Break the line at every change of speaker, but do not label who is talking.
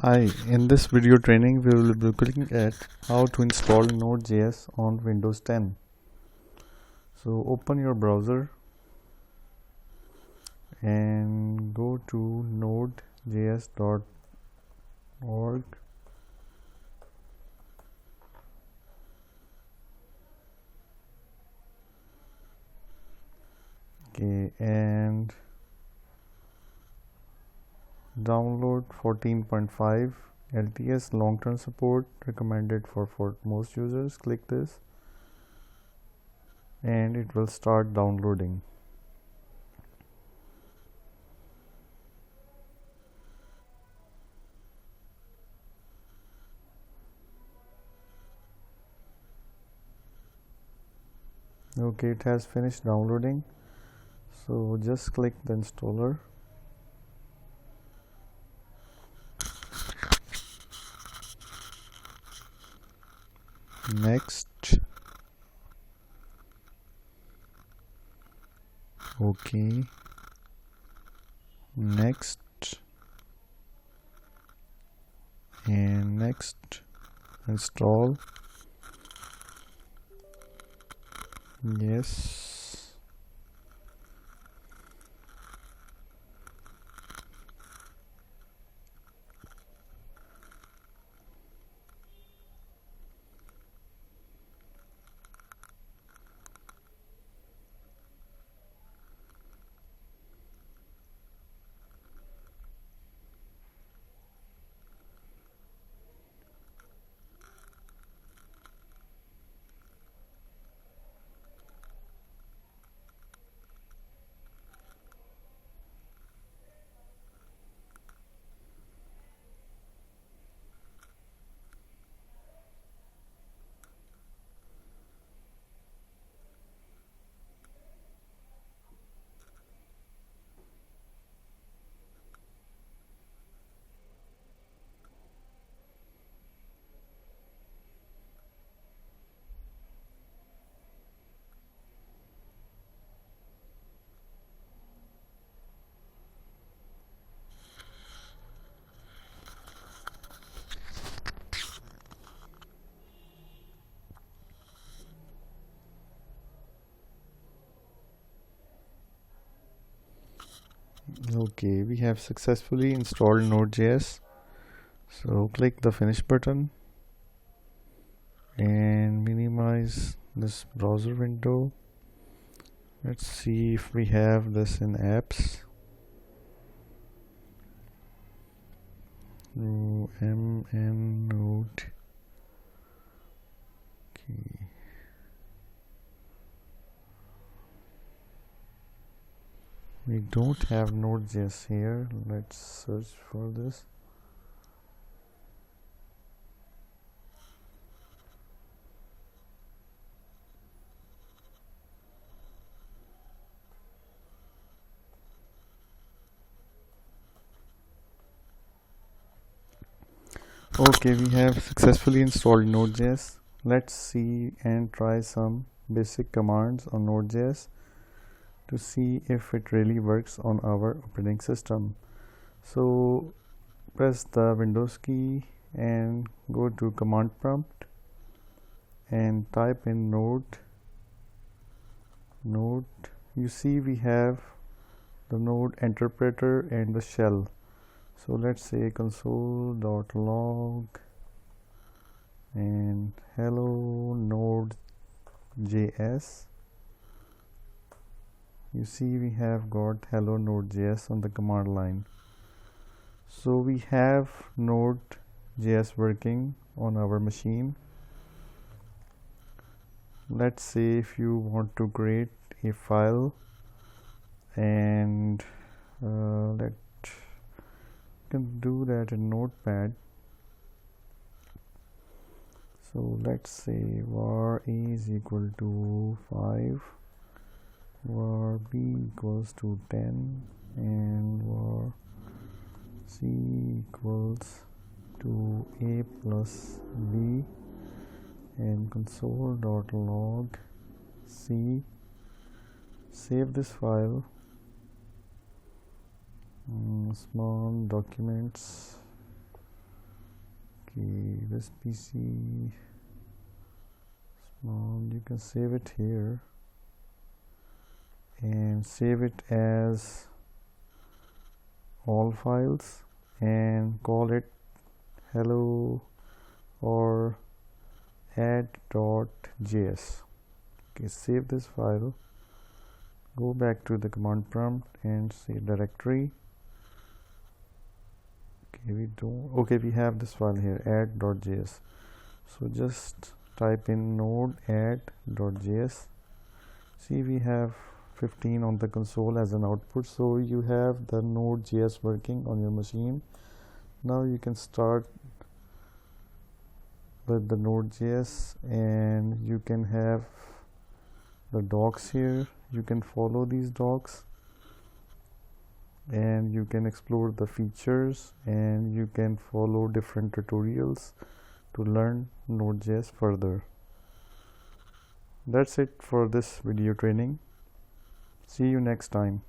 Hi, in this video training we will be looking at how to install Node.js on Windows 10. So open your browser and go to nodejs.org. Okay, and download 14.5 LTS long-term support recommended for most users. Click this and it will start downloading. Okay, it has finished downloading, so just click the installer. Next. Okay, next, and next. Install. Yes. Okay, we have successfully installed Node.js. So click the finish button and minimize this browser window. Let's see if we have this in apps. MN Node. Okay. We don't have Node.js here. Let's search for this. Okay, we have successfully installed Node.js. Let's see and try some basic commands on Node.js to see if it really works on our operating system. So press the Windows key and go to command prompt and type in node. You see we have the node interpreter and the shell. So let's say console.log and hello node.js. You see we have got hello node.js on the command line. So we have node.js working on our machine. Let's say if you want to create a file and can do that in Notepad. So let's say var a is equal to 5, var b equals to 10, and var c equals to a plus b, and console.log c. Save this file. Small documents, Okay, this PC small, you can save it here and save it as all files and call it hello or add.js. Okay, save this file, go back to the command prompt and say directory. Okay, we have this file here, add.js. So just type in node add.js. See, we have 15 on the console as an output, so you have the node.js working on your machine. Now you can start with the node.js and you can have the docs here. You can follow these docs and you can explore the features and you can follow different tutorials to learn node.js further. That's it for this video training. See you next time.